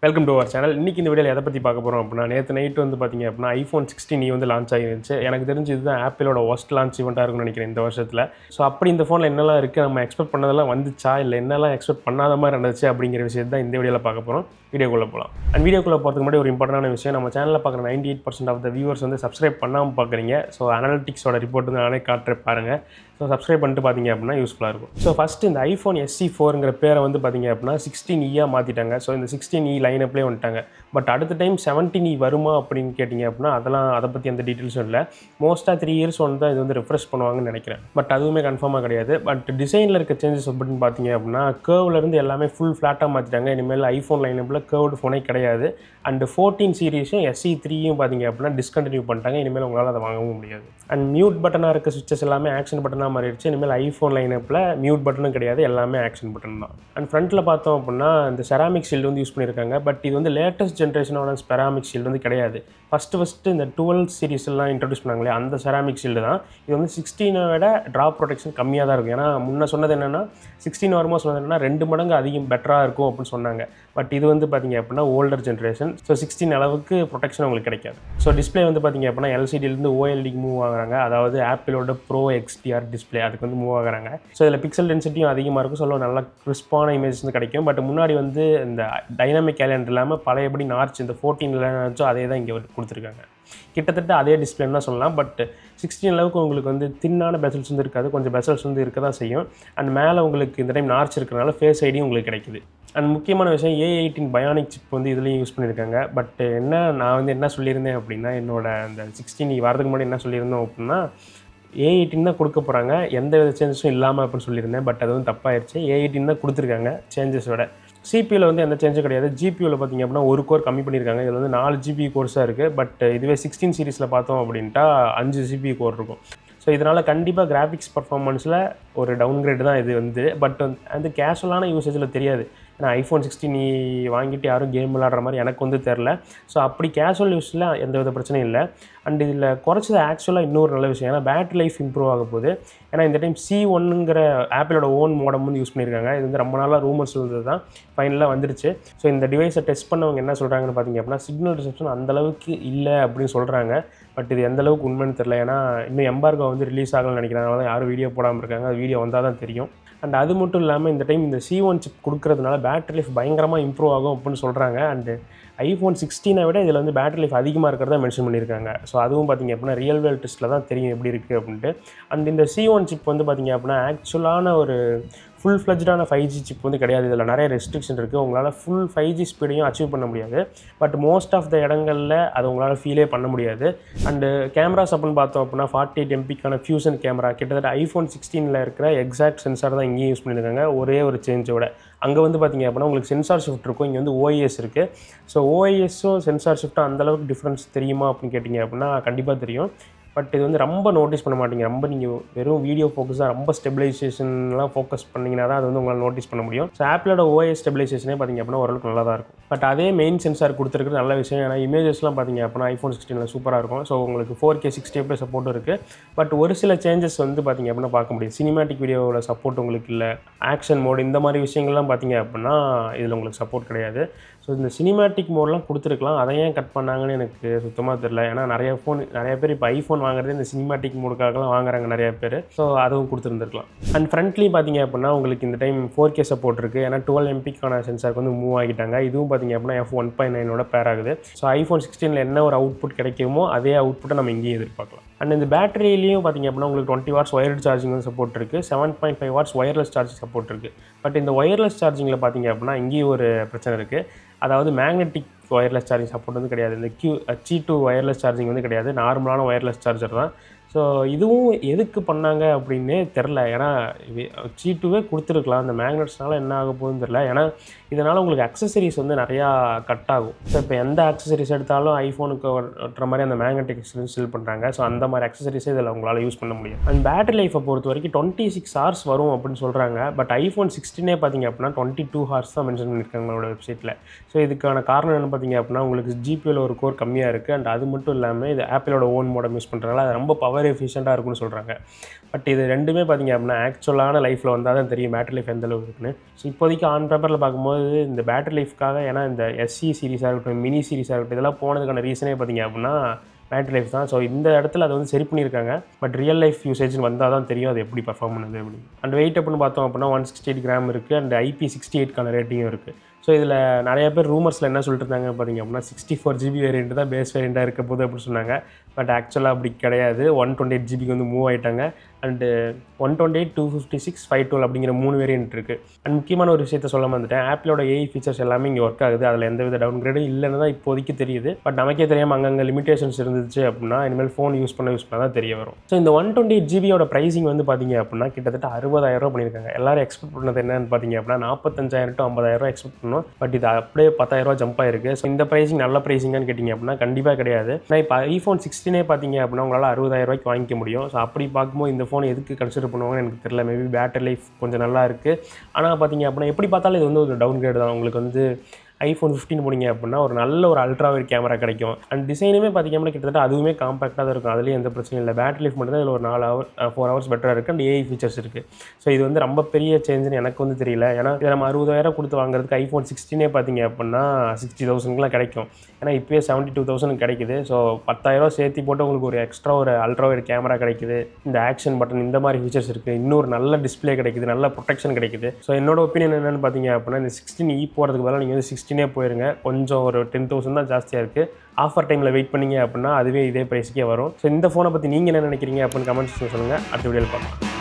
Welcome to our channel. இன்றைக்கி இந்த வீடியோவில் எதை பற்றி பார்க்க போகிறோம் அப்படின்னா, நேற்று நைட்டு வந்து பார்த்திங்க அப்படின்னா ஐஃபோன் 16e வந்து லான்ச் ஆகிருந்துச்சு. எனக்கு தெரிஞ்சு இதுதான் ஆப்பிளோட ஒஸ்ட் லான்ச் ஈவெண்ட்டாக இருக்கும்னு நினைக்கிறேன் இந்த வருஷத்தில். ஸோ அப்படி இந்த ஃபோனில் என்னெல்லாம் இருக்குது, நம்ம எக்ஸ்பெக்ட் பண்ணதெல்லாம் வந்துச்சா, இல்லை என்னெல்லாம் எக்ஸ்பெக்ட் பண்ணாத மாதிரி நடந்துச்சு அப்படிங்கிற விஷயத்தை தான் இந்த வீடியோவில் பார்க்க போகிறோம். வீடியோக்குள்ளே போகலாம். அண்ட் வீடியோக்குள்ளே போகிறதுக்கு முன்னாடி ஒரு இம்பார்ட்டன்டான விஷயம், நம்ம சேனலில் பார்க்குற 98% ஆஃப் த வியூவர்ஸ் வந்து சப்ஸ்கிரைப் பண்ணாமல் பார்க்குறீங்க. ஸோ அனாலிட்டிக்ஸோட ரிப்போர்ட் வந்து நானே காட்டுறேன் பாருங்கள். ஸோ சப்ஸ்கிரைப் பண்ணிட்டு பார்த்தீங்க அப்படின்னா யூஸ்ஃபுல்லாக இருக்கும். ஸோ ஃபஸ்ட்டு இந்த ஐஃபோன் SE4ங்கிற பேரை வந்து பார்த்தீங்க அப்படின்னா 16E மாற்றிட்டாங்க. ஸோ இந்த 16E லைனப்லேயே வந்துட்டாங்க. பட் அடுத்த டைம் 17E வருமா அப்படின்னு கேட்டிங்க அப்படின்னா அதை பற்றி எந்த டீட்டெயில்ஸும் இல்லை. மோஸ்ட்டாக 3 இயர்ஸ் ஒன்று தான் இது வந்து ரெஃப்ரெஷ் பண்ணுவாங்கன்னு நினைக்கிறேன். பட் அதுவுமே கன்ஃபார்மாக கிடையாது. பட் டிசைனில் இருக்க சேஞ்சஸ் அப்படின்னு பார்த்தீங்க அப்படின்னா கேர்வ்லேருந்து எல்லாமே ஃபுல் ஃப்ளாட்டாக மாற்றிட்டாங்க. இனிமேல் ஐஃபோன் லைனப்பில் கேர்வ்டு ஃபோனே கிடையாது. அண்ட் 14 சீரீஸும் SE3யும் பார்த்தீங்க அப்படின்னா டிஸ்கண்டினியூ பண்ணிட்டாங்க. இனிமேல் உங்களால் அதை வாங்கவும் முடியாது. அண்ட் மியூட் பட்டனாக இருக்க சுவிச்சஸ் எல்லாமே ஆக்ஷன் பட்டனாக மாறிடுச்சு. இனிமேல் ஐஃபோன் லைனப்பில் மியூட் பட்டனும் கிடையாது, எல்லாமே ஆக்ஷன் பட்டன் தான். அண்ட் ஃப்ரண்ட்டில் பார்த்தோம் அப்படின்னா இந்த செராமிக் ஷீல்டு வந்து யூஸ் பண்ணியிருக்காங்க. பட் இது வந்து லேட்டஸ்ட் ஜென்ரேஷனோட செராமிக் ஷீல்டு வந்து கிடையாது. ஃபஸ்ட்டு இந்த 12 சீரீஸ்லாம் இன்ட்ரடியூஸ் பண்ணாங்களே அந்த செராமிக் ஷீல்டு தான். இது வந்து 16 விட ட்ராப் ப்ரொடெக்ஷன் கம்மியாக தான் இருக்கும். ஏன்னா முன்ன சொன்னது என்னென்னா 16 வரும்போது சொன்னது என்னென்னா 2 மடங்கு அதிகம் பெட்டராக இருக்கும் அப்படின்னு சொன்னாங்க. பட் இது வந்து பார்த்திங்க அப்படின்னா ஓல்டர் ஜென்ரேஷன். ஸோ 16 அளவுக்கு ப்ரொடெக்ஷன் உங்களுக்கு கிடைக்காது. ஸோ டிஸ்பிளே வந்து பார்த்திங்க அப்படின்னா LCDலேருந்து OLEDக்கு மூவ் ஆகுறாங்க. அதாவது ஆப்பிளோட ப்ரோ XDR டிஸ்பிளே அதுக்கு வந்து மூவ் ஆகுறாங்க. ஸோ இதில் பிக்சல் டென்சிட்டியும் அதிகமாக இருக்கும். ஸோ நல்லா கிறிஸ்பான இமேஜஸ் வந்து கிடைக்கும். பட் முன்னாடி வந்து இந்த டைனாமிக் கேலண்டர் இல்லாமல் பழையபடி நார்ச் இந்த 14 நார்ச்சோ அதே தான் இங்கே கொடுத்துருக்காங்க. கிட்டத்தட்ட அதே டிஸ்பிளேன்னு தான் சொல்லலாம். பட் 16 அளவுக்கு உங்களுக்கு வந்து தின்னான பெசல்ஸ் வந்து இருக்காது. கொஞ்சம் பெசல்ஸ் வந்து இருக்க தான் செய்யும். அண்ட் மேலே உங்களுக்கு இந்த டைம் நார்ச் இருக்கிறனால ஃபேஸ் ஐடியும் உங்களுக்கு கிடைக்குது. அண்ட் முக்கியமான விஷயம் A18 பயானிக் சிப் வந்து இதுலேயும் யூஸ் பண்ணியிருக்காங்க. பட் நான் வந்து என்ன சொல்லியிருந்தேன் அப்படின்னா, என்னோட அந்த 16 வரதுக்கு முன்னாடி என்ன சொல்லியிருந்தோம் அப்படின்னா A18 தான் கொடுக்க போகிறாங்க, எந்த வித சேஞ்சஸும் இல்லாமல் அப்படின்னு சொல்லியிருந்தேன். பட் அது வந்து தப்பாயிருச்சு. A18 தான் கொடுத்துருக்காங்க சேஞ்சஸோட. சிபியூவில் வந்து எந்த சேஞ்சும் கிடையாது. ஜிபியூவில் பார்த்திங்க அப்படின்னா ஒரு கோர் கம்மி பண்ணியிருக்காங்க. இதில் வந்து 4 GB கோர்ஸாக இருக்குது. பட் இதுவே 16 சீரீஸில் பார்த்தோம் அப்படின்ட்டா 5 GB கோர் இருக்கும். ஸோ இதனால் கண்டிப்பாக கிராஃபிக்ஸ் பர்ஃபார்மன்ஸில் ஒரு டவுன்கிரேட் தான் இது வந்து. பட் வந்து கேஷுவலான யூசேஜில் தெரியாது. ஏன்னா ஐஃபோன் 16 வாங்கிட்டு யாரும் கேம் விளாடுற மாதிரி எனக்கு வந்து தெரில. ஸோ அப்படி கேஷுவல் யூஸில் எந்த வித பிரச்சனையும் இல்லை. அண்ட் இதில் குறைச்சது ஆக்சுவலாக இன்னொரு நல்ல விஷயம், ஏன்னா பேட்டரி லைஃப் இம்ப்ரூவ் ஆக போகுது. ஏன்னா இந்த டைம் C1ங்கிற ஆப்பிளோட ஓன் மோடம் வந்து யூஸ் பண்ணியிருக்காங்க. இது வந்து ரொம்ப நாளாக ரூமர்ஸ் இருந்தது தான், ஃபைனலாக வந்துருச்சு. ஸோ இந்த டிவைஸை டெஸ்ட் பண்ணவங்க என்ன சொல்கிறாங்கன்னு பார்த்தீங்க அப்படின்னா சிக்னல் ரிசப்ஷன் அந்தளவுக்கு இல்லை அப்படின்னு சொல்கிறாங்க. பட் இது எந்தளவுக்கு உண்மைன்னு தெரில. ஏன்னா இன்னும் எம்பார்கோ வந்து ரிலீஸ் ஆகலன்னு நினைக்கிறாங்க. அதனால தான் யாரும் வீடியோ போடாமல் இருக்காங்க. அது வீடியோ வந்தால் தான் தெரியும். அண்ட் அது மட்டும் இல்லாமல் இந்த டைம் இந்த C1 சிப் கொடுக்கறதுனால பேட்டரி லைஃப் பயங்கரமாக இம்ப்ரூவ் ஆகும் அப்படின்னு சொல்கிறாங்க. அண்டு ஐஃபோன் 16 விட இதில் வந்து பேட்டரி லைஃப் அதிகமாக இருக்கிறதா மென்ஷன் பண்ணியிருக்காங்க. ஸோ அதுவும் பார்த்திங்க அப்படின்னா ரியல் வேர்ல்ட் டெஸ்ட்டில் தான் தெரியும் எப்படி இருக்குது அப்படின்ட்டு. அண்ட் இந்த C1 சிப் வந்து பார்த்திங்க அப்படின்னா ஆக்சுவலான ஒரு ஃபுல் ஃப்ளெஜ்டான 5G சிப் வந்து கிடையாது. இதில் நிறைய ரெஸ்ட்ரிக்ஷன் இருக்குது. உங்களால் ஃபுல் 5G ஸ்பீடையும் அச்சீவ் பண்ண முடியாது. பட் மோஸ்ட் ஆஃப் த இடங்களில் அது உங்களால் ஃபீலே பண்ண முடியாது. அண்டு கேமராஸ் அப்படின்னு பார்த்தோம் அப்படின்னா 48 MP ஃபியூஷன் கேமரா கிட்டத்தட்ட ஐஃபோன் 16 இருக்கிற எக்ஸாக்ட் சென்சார் தான் இங்கேயும் யூஸ் பண்ணியிருக்காங்க. ஒரே ஒரு சேஞ்சோட அங்கே வந்து பார்த்திங்க அப்படின்னா உங்களுக்கு சென்சார் ஷிஃப்ட் இருக்கும். இங்கே வந்து OIS இருக்குது. ஸோ OISும் சென்சார் ஷிஃப்ட்டும் அந்தளவுக்கு டிஃப்ரென்ஸ் தெரியுமா அப்படின்னு கேட்டிங்க அப்படின்னா கண்டிப்பாக தெரியும். பட் இது வந்து ரொம்ப நோட்டீஸ் பண்ண மாட்டீங்க. ரொம்ப நீங்கள் வெறும் வீடியோ ஃபோக்கஸாக ரொம்ப ஸ்டெபிலைசேஷன்லாம் ஃபோக்கஸ் பண்ணிங்கன்னா தான் அது வந்து உங்களால் நோட்டீஸ் பண்ண முடியும். ஸோ ஆப்பிளோட OIS ஸ்டெபிலைசேஷனே பார்த்திங்க அப்படின்னா ஓரளவுக்கு நல்லா தான் இருக்கும். பட் அதே மெயின் சென்சார் கொடுத்துருக்குறது நல்ல விஷயம். ஏன்னா இமேஜஸ்லாம் பார்த்திங்க அப்படின்னா ஐஃபோன் 16 சூப்பராக இருக்கும். ஸோ உங்களுக்கு 4K 60 FPS சப்போர்ட்டும் இருக்குது. பட் ஒரு சில சேஞ்சஸ் வந்து பார்த்திங்க அப்படின்னா பார்க்க முடியும். சினிமேட்டிக் வீடியோவோட சப்போர்ட் உங்களுக்கு இல்லை. ஆக்ஷன் மோடு இந்த மாதிரி விஷயங்கள்லாம் பார்த்திங்க அப்படின்னா இதில் உங்களுக்கு சப்போர்ட் கிடையாது. ஸோ இந்த சினிமேட்டிக் மோட்லாம் கொடுத்துருக்கலாம். அதை ஏன் கட் பண்ணாங்கன்னு எனக்கு சுத்தமாக தெரில. ஏன்னா நிறைய பேர் இப்போ ஐஃபோன் வாங்குறது இந்த சினிமேட்டிக் மோடுக்காகலாம் வாங்குறாங்க நிறைய பேர். ஸோ அதுவும் கொடுத்துருந்துருக்கலாம். அண்ட் ஃப்ரண்ட்லி பார்த்திங்க அப்படின்னா உங்களுக்கு இந்த டைம் 4K சப்போர்ட் இருக்குது. ஏன்னா 12 MPக்கான சென்சாருக்கு வந்து மூவ் ஆகிட்டாங்க. இதுவும் பார்த்திங்க அப்படின்னா F1.9 பேர் ஆகுது. ஸோ ஐஃபோன் 16 என்ன ஒரு அவுட்புட் கிடைக்குமோ அதே அவுட்புட்டை நம்ம இங்கேயும் எதிர்பார்க்கலாம். அண்ட் இந்த பேட்டரியிலையும் பார்த்திங்க அப்படின்னா உங்களுக்கு 20 வாட்ஸ் ஒயர்டு சார்ஜிங் வந்து சப்போர்ட் இருக்குது. 7.5 வாட்ஸ் ஒயர்லெஸ் சார்ஜிங் சப்போர்ட் இருக்குது. பட் இந்த ஒயர்லெஸ் சார்ஜிங்கில் பார்த்திங்க அப்படின்னா இங்கேயும் ஒரு பிரச்சனை இருக்குது. அதாவது மேக்னெட்டிக் ஒயர்லெஸ் சார்ஜிங் சப்போர்ட் வந்து கிடையாது. இந்த Qi2 ஒயர்லெஸ் சார்ஜிங் வந்து கிடையாது. நார்மலான ஒயர்லெஸ் சார்ஜர் தான். ஸோ இதுவும் எதுக்கு பண்ணாங்க அப்படின்னே தெரில. ஏன்னா Qi2வே கொடுத்துருக்கலாம். அந்த மேக்னெட்ஸ்னால என்ன ஆக போகுதுன்னு தெரில. ஏன்னா இதனால் உங்களுக்கு அக்சசரிஸ் வந்து நிறையா கட் ஆகும். ஸோ இப்போ எந்த அக்சசரிஸ் எடுத்தாலும் ஐஃபோனுக்கு வட்டுற மாதிரி அந்த மேக்னெட்டிக் எக்ஸ்பீரியன்ஸ் ஃபில் பண்ணுறாங்க. ஸோ அந்த மாதிரி அக்சசரிஸே இதில் உங்களால் யூஸ் பண்ண முடியும். அண்ட் பேட்டரி லைஃப்பை பொறுத்த வரைக்கும் 26 ஹவர்ஸ் வரும் அப்படின்னு சொல்கிறாங்க. பட் ஐஃபோன் 16 பார்த்திங்க அப்படின்னா 22 ஹவர்ஸ் தான் மென்ஷன் பண்ணியிருக்காங்க உங்களோட வெப்சைட்டில். ஸோ இதுக்கான காரணம் என்ன பார்த்திங்க அப்படின்னா உங்களுக்கு ஜிபியூவில் ஒரு கோர் கம்மியாக இருக்குது. அண்ட் அது மட்டும் இல்லாமல் இது ஆப்பிளோட ஓன் மோடம் யூஸ் பண்ணுறதுனால அது ரொம்ப பவர் பவர் எஃபிஷியண்ட்டாக இருக்குன்னு சொல்கிறாங்க. பட் இது ரெண்டுமே பார்த்திங்க அப்படின்னா ஆக்சுவலான லைஃப்பில் வந்தால் தான் தெரியும் பேட்டரி லைஃப் எந்தளவு இருக்குன்னு. ஸோ இப்போதைக்கு ஆன் பேப்பரில் பார்க்கும்போது இந்த பேட்டரி லைஃப்க்காக, ஏன்னா இந்த எஸ்சி சீரிஸாக இருக்கட்டும், மினி சீரிஸாக இருக்கட்டும், இதெல்லாம் போனதுக்கான ரீசனே பார்த்திங்க அப்படின்னா பேட்டரி லைஃப் தான். ஸோ இந்த இடத்துல அதை வந்து சரி பண்ணியிருக்காங்க. பட் ரியல் லைஃப் யூசேஜ்னு வந்தால் தான் தெரியும் அது எப்படி பர்ஃபார்ம் பண்ணுது அப்படி. அண்ட் வெயிட் அப்படின்னு பார்த்தோம் அப்படின்னா 168 கிராம் இருக்குது. அண்ட் IP68க்கான ரேட்டிங்கும் இருக்குது. ஸோ இதில் நிறைய பேர் ரூமர்ஸில் என்ன சொல்லிட்டு இருந்தாங்க பார்த்திங்க அப்படின்னா 64 GB வேரியண்ட் தான் பேஸ் வேரியண்ட்டாக இருக்க போது அப்படின்னு சொன்னாங்க. பட் ஆக்சுவலாக அப்படி கிடையாது. 128 GB வந்து மூவ் ஆகிட்டாங்க. அண்டு 128, 256, 512 அப்படிங்கிற 3 வேரியண்ட் இருக்குது. அண்ட் முக்கியமான ஒரு விஷயத்த சொல்ல வந்துட்டேன், ஆப்பிளோட AI ஃபீச்சர்ஸ் எல்லாமே இங்கே ஒர்க் ஆகுது. அதில் எந்த வித டவுன் கிரேடும் இல்லைன்னு தான் இப்போதைக்கு தெரியுது. பட் நமக்கே தெரியாமல் அங்கங்கே லிமிடேஷன்ஸ் இருந்துச்சு அப்படின்னா இனிமேல் ஃபோன் யூஸ் பண்ண தான் தெரிய வரும். ஸோ இந்த 128 GBயோட ப்ரைஸிங் வந்து பார்த்திங்க அப்படின்னா கிட்டத்தட்ட 60,000 பண்ணியிருக்காங்க. எல்லாரும் எக்ஸ்பெக்ட் பண்ணது என்னன்னு பார்த்திங்க அப்படின்னா 45,000 to 50,000 எக்ஸ்பெக்ட் பண்ணோம். பட் இது அப்படியே 10,000 ஜம்ப் ஆயிருக்கு. ஸோ இந்த ப்ரைஸிங் நல்ல ப்ரைஸிங்கான்னு கேட்டிங்க அப்படின்னா கண்டிப்பாக கிடையாது. நான் இப்போ iPhone 16 பார்த்திங்க அப்படின்னா உங்களால் 60,000 வாங்கிக்க முடியும். ஸோ அப்படி பார்க்கும்போது இந்த ஃபோன் எதுக்கு கன்சிடர் பண்ணுவாங்கன்னு எனக்கு தெரியல. மேபி பேட்டரி லைஃப் கொஞ்சம் நல்லா இருக்குது. ஆனால் பார்த்திங்க அப்படின்னா எப்படி பார்த்தாலும் இது வந்து ஒரு டவுன் கிரேட் தான். உங்களுக்கு வந்து iPhone 15 போனீங்க அப்படின்னா ஒரு நல்ல ஒரு அல்ட்ரா வைட் கேமரா கிடைக்கும். அண்ட் டிசைனுமே பார்த்திங்க அப்படின்னா கிட்டத்தட்ட அதுவுமே காம்பேக்டாக தான் இருக்கும். அதுலேயும் எந்த பிரச்சனையும் இல்லை. பேட்டரி லைஃப் மட்டும் தான் இதில் ஒரு 4 ஹவர்ஸ் பெட்டராக இருக்குது. அண்ட் AI ஃபீச்சர்ஸ் இருக்குது. ஸோ இது வந்து ரொம்ப பெரிய சேஞ்சுன்னு எனக்கு வந்து தெரியல. ஏன்னா இதை நம்ம 60,000 கொடுத்து வாங்குறதுக்கு iPhone 16 பார்த்திங்க அப்படின்னா 60,000க்குலாம் கிடைக்கும். ஏன்னா இப்போயே 72,000 கிடைக்குது. ஸோ 10,000 சேர்த்து போட்டு உங்களுக்கு ஒரு எக்ஸ்ட்ரா ஒரு அல்ட்ரா வைட் கேமரா கிடைக்குது. இந்த ஆக்ஷன் பட்டன் இந்த மாதிரி ஃபீச்சர்ஸ் இருக்குது. இன்னொரு நல்ல டிஸ்பிளே கிடைக்குது, நல்ல ப்ரொடெக்ஷன் கிடைக்குது. ஸோ என்னோட ஒப்பீனியன் என்னென்னு பார்த்திங்க அப்படின்னா இந்த 16E போகிறதுக்கு பதிலாக நீங்கள் வந்து 16 போயிருங்க. கொஞ்சம் ஒரு 10,000 தான் ஜாஸ்தியாக இருக்குது. ஆஃபர் டைமில் வெயிட் பண்ணிங்க அப்படின்னா அதுவே இதே ப்ரைஸுக்கே வரும். ஸோ இந்த ஃபோனை பற்றி நீங்கள் என்ன நினைக்கிறீங்க அப்படின்னு கமெண்ட்ஸ் சொல்லுங்கள். அடுத்த வீடியோவில் பார்க்கலாம்.